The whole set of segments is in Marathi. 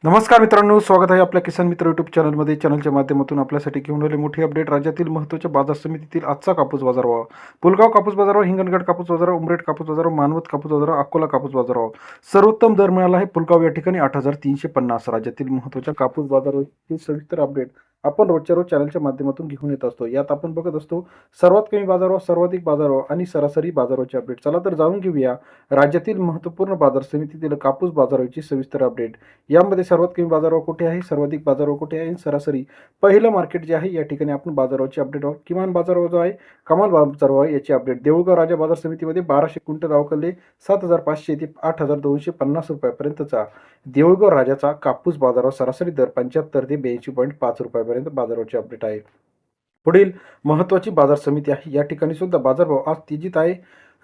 नमस्कार मित्रांनो, स्वागत आहे आपल्या किसान मित्र यूट्यूब चॅनलमध्ये. चॅनलच्या माध्यमातून आपल्यासाठी घेऊन आलेली मोठी अपडेट. राज्यातील महत्त्वाच्या बाजार समितीतील आजचा कापूस बाजारभाव. पुलगाव कापूस बाजारभाव, हिंगणघाट कापूस बाजारभाव, उमरेड कापूस बाजारभाव, मानवत कापूस बाजारभाव, अकोला कापूस बाजारभाव. सर्वोत्तम दर मिळाला आहे पुलगाव या ठिकाणी 8,350. राज्यातील महत्त्वाच्या कापूस बाजाराची सविस्तर अपडेट आपण रोजच्या रोज चॅनलच्या माध्यमातून घेऊन येत असतो. यात आपण बघत असतो सर्वात कमी बाजारभाव, सर्वाधिक बाजारभाव आणि सरासरी बाजाराची अपडेट. चला तर जाणून घेऊया राज्यातील महत्त्वपूर्ण बाजार समितीतील कापूस बाजाराची सविस्तर अपडेट. यामध्ये सर्वात कमी बाजारभाव कुठे आहे, सर्वाधिक बाजारभाव कुठे आहे, सरासरी पहिलं मार्केट जे आहे या ठिकाणी आपण बाजाराची अपडेट आहोत. किमान बाजारभाव जो आहे, कमाल बाजारभाव याची अपडेट. देऊळगाव राजा बाजार समितीमध्ये 1200 क्विंटल अवकलले 7,500 ते 8,250 रुपयापर्यंतचा देऊळगाव राजाचा कापूस बाजारभाव सरासरी दर 75 ते 82.5 रुपयापर्यंत बाजाराची अपडेट आहे. पुढील महत्त्वाची बाजार समिती आहे या ठिकाणी सुद्धा बाजारभाव आज तेजीत आहे.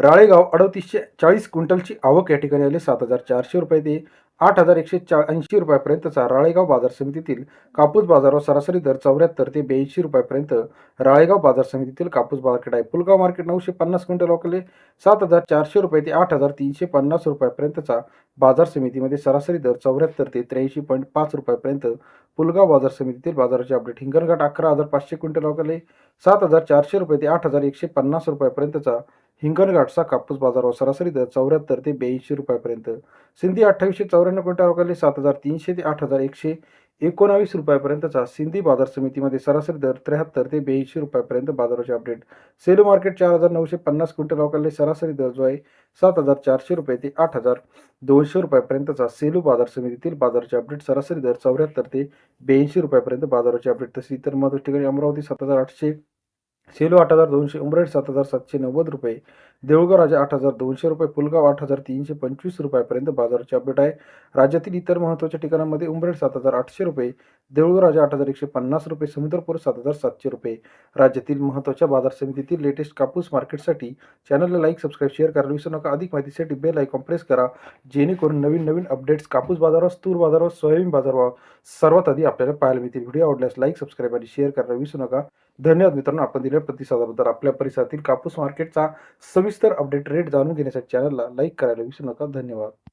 राळेगाव 3840 क्विंटलची आवक या ठिकाणी आली 7,400 रुपये ते 8,180 रुपयापर्यंतचा राळेगाव बाजार समितीतील कापूस बाजारभाव सरासरी दर 74 ते 82 रुपयापर्यंत राळेगाव बाजार समितीतील कापूस मार्केट आहे. पुलगाव मार्केट 950 क्विंटल अवकले 7,400 रुपये ते 8,350 रुपयापर्यंतचा बाजार समितीमध्ये सरासरी दर 74 ते 83.5 रुपयापर्यंत पुलगाव बाजार समितीतील बाजाराची अपडेट. हिंगणघाट 11,500 क्विंटल अवकले 7,400 रुपये ते 8,150 रुपयापर्यंतचा हिंगणघाटचा कापूस बाजारभाव सरासरी दर 74 ते 82 रुपयापर्यंत. सिंधी 2894 क्विंटल अवकाले 7,300 ते 8,119 रुपयापर्यंतचा सिंधी बाजार समितीमध्ये सरासरी दर 73 ते 82 रुपयापर्यंत बाजाराची अपडेट. सेलू मार्केट 4,950 क्विंटल अवकाले सरासरी दर जो आहे 7,400 रुपये ते 8,200 रुपयापर्यंतचा सेलू बाजार समितीतील बाजाराची अपडेट सरासरी दर 74 ते 82 रुपयापर्यंत बाजाराची अपडेट. तशी इतर महत्त्वाच्या ठिकाणी अमरावती 7,800, सेलू 8,200, उमरेड 7,790 रुपये, देऊळगाव राजा 8,200 रुपये, पुलगाव 8,325 रुपयापर्यंत बाजाराची अपडेट आहे. राज्यातील इतर महत्त्वाच्या ठिकाणांमध्ये उमरेड 7,800 रुपये, देऊळगाव राजा 8,150 रुपये, समुद्रपूर 7,700 रुपये. राज्यातील महत्त्वाच्या बाजार समितीतील लेटेस्ट कापूस मार्केटसाठी चॅनलला लाईक, सबस्क्राईब, शेअर करायला विसरू नका. अधिक माहितीसाठी बेल आयकॉन प्रेस करा, जेणेकरून नवीन नवीन अपडेट्स कापूस बाजारावर, तूर बाजारावर, सोयाबीन बाजारावर सर्वात आधी आपल्याला पाहायला मिळतील. व्हिडिओ आवडल्यास लाईक, सबस्क्राईब आणि शेअर करायला विसरू नका. धन्यवाद मित्रांनो, आपण दिलेल्या प्रतिसादाबद्दल. आपल्या परिसरातील कापूस मार्केटचा सविस्तर अपडेट रेट जाणून घेण्यासाठी चॅनलला लाईक करायला विसरू नका. धन्यवाद.